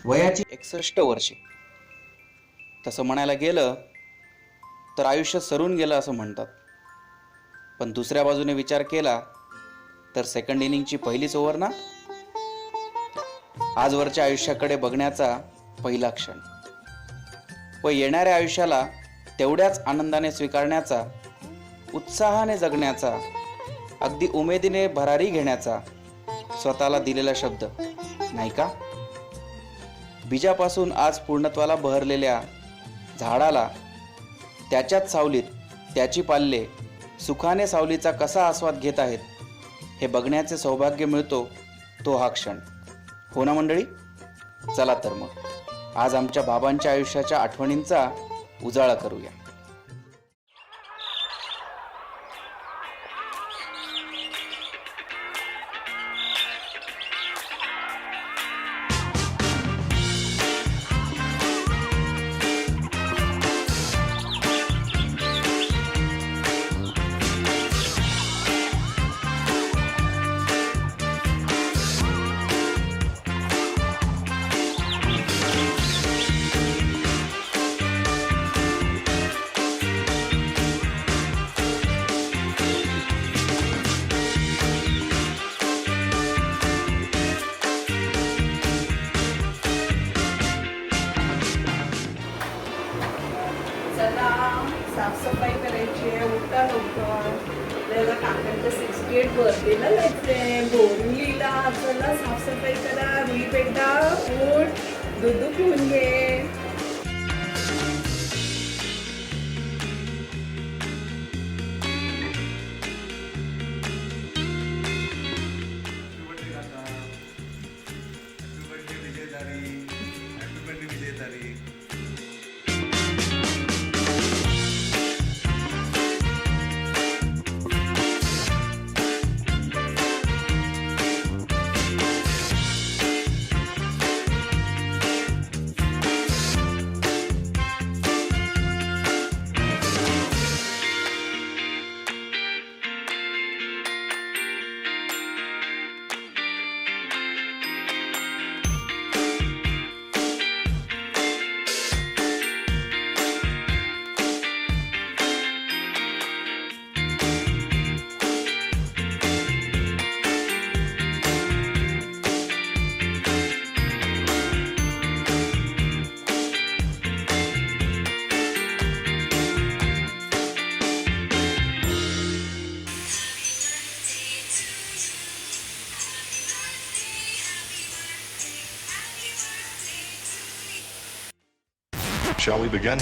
वयाची 61 वर्षे. तसं म्हणायला गेलं तर आयुष्य सरून गेलं असं म्हणतात, पण दुसऱ्या बाजूने विचार केला तर सेकंड इनिंगची पहिलीच ओव्हर ना, आजवरच्या आयुष्याकडे बघण्याचा पहिला क्षण व येणाऱ्या आयुष्याला तेवढ्याच आनंदाने स्वीकारण्याचा, उत्साहाने जगण्याचा, अगदी उमेदीने भरारी घेण्याचा स्वतःला दिलेला शब्द नाही का? बीजापासून आज पूर्णत्वाला बहरलेल्या झाडाला त्याच्याच सावलीत त्याची पाल्ये सुखाने सावलीचा कसा आस्वाद घेत आहेत हे बघण्याचे सौभाग्य मिळतो तो हा क्षण. हो ना मंडळी? चला तर मग आज आमच्या बाबांच्या आयुष्याच्या आठवणींचा उजाळा करूया. चला साफसफाई करायची आहे, उठा लवकर. आपल्याला काकांच्या 68 बर्थडेला जायचंय बोरिवलीला. चला साफसफाई करा. रुई बेटा उठ, दूध पिऊन घे. Shall we begin?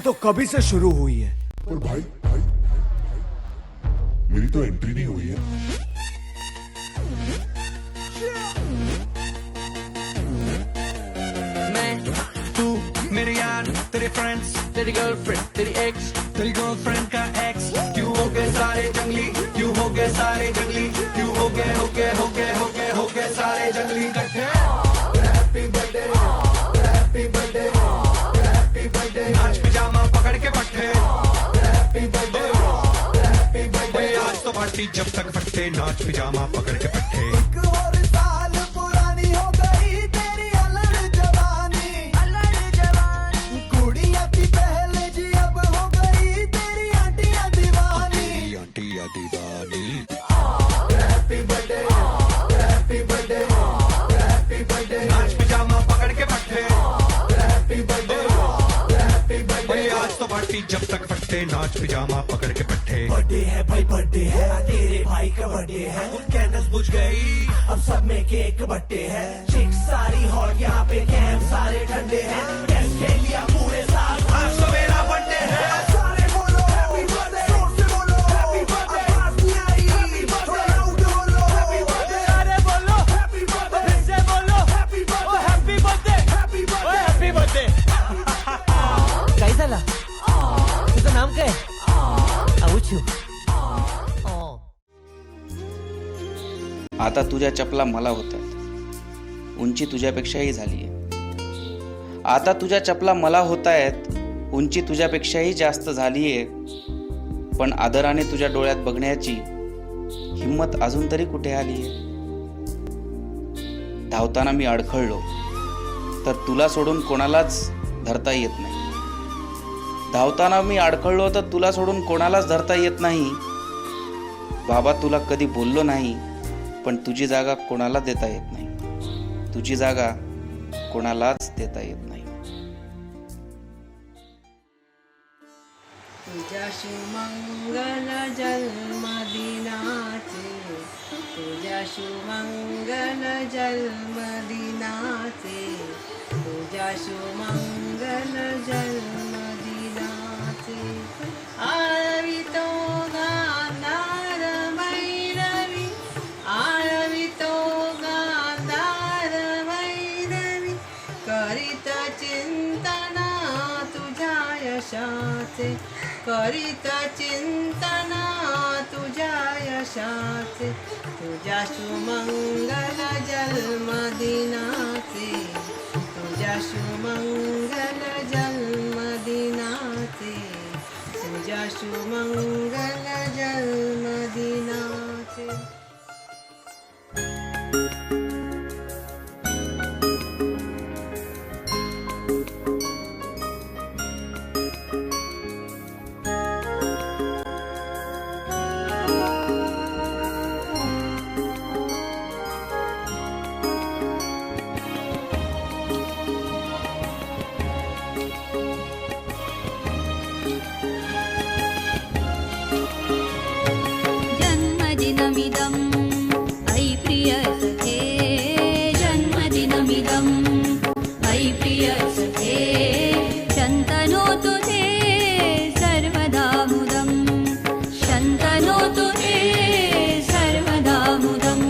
तो कभी से शुरू हुई है. पर भाई मेरी तो एंट्री नहीं हुई है. मैं तू मेरे यार तेरे फ्रेंड्स तेरी गर्लफ्रेंड तेरी एक्स तेरी गर्लफ्रेंड का एक्स क्यों हो गए सारे जंगली क्यों हो गए सारे जंगली क्यों हो गए हो गए हो गए हो गए हो गए सारे जंगली इकट्ठे. Happy birthday happy birthday happy birthday नाच पिजामा पकड़ के पट्टे. हैप्पी बर्थडे हैप्पी बर्थडे आज तो पार्टी जब तक फटते नाच पिजामा पकड़ के पट्टे. नाच पिजामा पकड़ के पट्टे. हैप्पी बर्थडे आज तो पार्टी जब तक फटते नाच पिजामा पकड़ के पट्टे. बर्थडे है भाई बर्थडे है तेरे भाई का बर्थडे है. कैंडल्स बुझ गई अब सब में केक बट्टे है. चिक सारी हॉट यहाँ पे कैंप सारे ठंडे हैं. कैश खेल लिया पूरे साल आज तो मेरा बर्थडे है. सारे बोलो हैप्पी बर्थडे जोर से बोलो हैप्पी बर्थडे. आवाज नहीं आ रही थोड़ा लाउड बोलो हैप्पी बर्थडे. अरे बोलो हैप्पी बर्थडे फिर से बोलो happy birthday. Happy birthday happy birthday happy birthday. काय झालं? तुझं नाम काय? आऊचू. आता तुझ्या चपला मला होतात, उंची तुझ्यापेक्षाही झालीये. आता तुझ्या चपला मला होत आहेत, उंची तुझ्यापेक्षाही जास्त झालीये. पण आदराने तुझ्या डोळ्यात बघण्याची हिम्मत अजून तरी कुठे आली आहे? धावताना मी अडखळलो तर तुला सोडून कोणालाच धरता येत नाही. धावताना मी अडखळलो तर तुला सोडून कोणालाच धरता येत नाही. बाबा तुला कधी बोललो नाही, पण तुझी जागा कोणाला देता येत नाही. तुझी जागा कोणालाच देता येत नाही. तुझ्या सुमंगल जन्मदिनाचे, तुझ्या सुमंगल जन्मदिनाचे, तुझ्या सुमंगल जन्मदिनाचे. आळवितो गांधार मैरवी, आळवितो गांधार मैरवी, करीत चिंतना तुझ्या यशाचे, करीत चिंतना तुझ्या यशाचे. तुझ्या सुमंगल जन्मदिनाचे, तुझ्या सुमंगल जन्मदिनाचे, तुझ्या सुमंगल जन्मदिनाचे. जन्मदिनमिदं अयि प्रियसखे, जन्मदिनमिदं अयि प्रियसखे, शन्तनोतु ते सर्वदा मुदं, शन्तनोतु ते सर्वदा मुदं.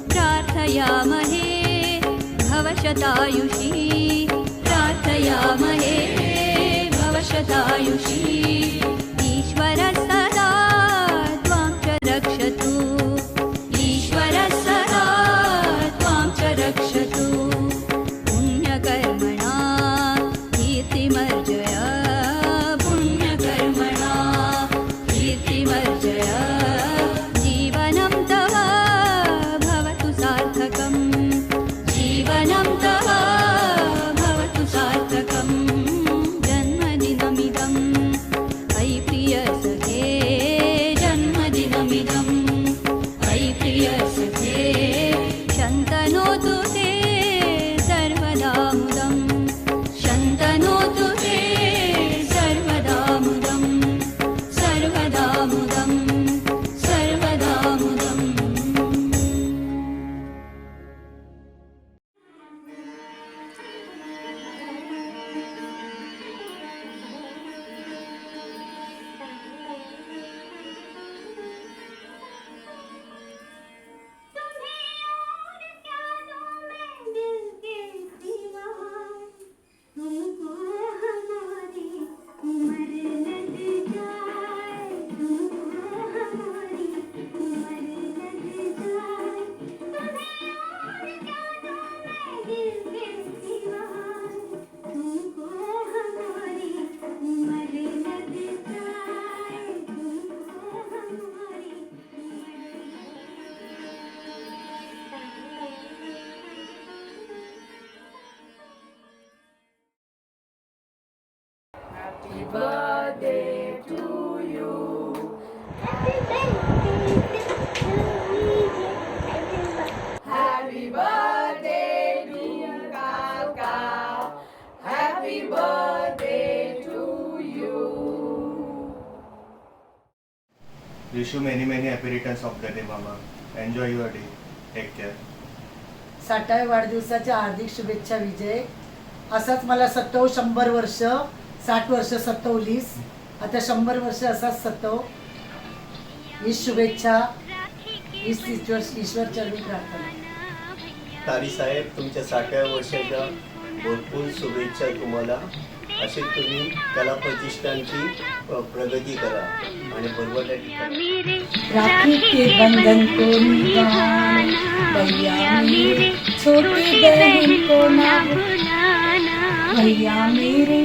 प्रार्थयामहे भवशतायुषी, प्रार्थयामहे भवशतायुषी. ईश्वरः सदा त्वां च रक्षतु, ईश्वरः सदा त्वां च रक्षतु. पुण्यकर्मणा कीर्तिमर्जय, पुण्यकर्मणा कीर्तिमर्जय. जीवनं तव भवतु सार्थकं, जीवनं तव भवतु सार्थकं. जन्मदिनमिदं अयि प्रियसखे, जन्मदिनमिदं अयि प्रियसखे, शन्तनोतु ते सर्वदा मुदं, शन्तनोतु ते सर्वदा मुदं, सर्वदा मुदं, सर्वदा मुदम्. Happy birthday to you. Happy birthday dear Kaka. Happy birthday to you. Wish you many happy returns of the day, Mama. Enjoy your day. Take care. 60व्या वाढदिवसाच्या हार्दिक शुभेच्छा विजय. असाच मला 100 वर्ष, 60 वर्ष सत्तवलीस, आता 100 वर्ष असाच सत्तव. ही शुभेच्छा ईश्वर चरणी प्रार्थना. तारी साहेब, तुमच्या 60व्या वर्षाच्या भरपूर शुभेच्छा तुम्हाला. असे तुम्ही कला प्रतिष्ठानची प्रगती करा आणि बरोबर राखी के बंधन को निभाना, भैया मेरे छोटी बहन को ना भुलाना, भैया मेरे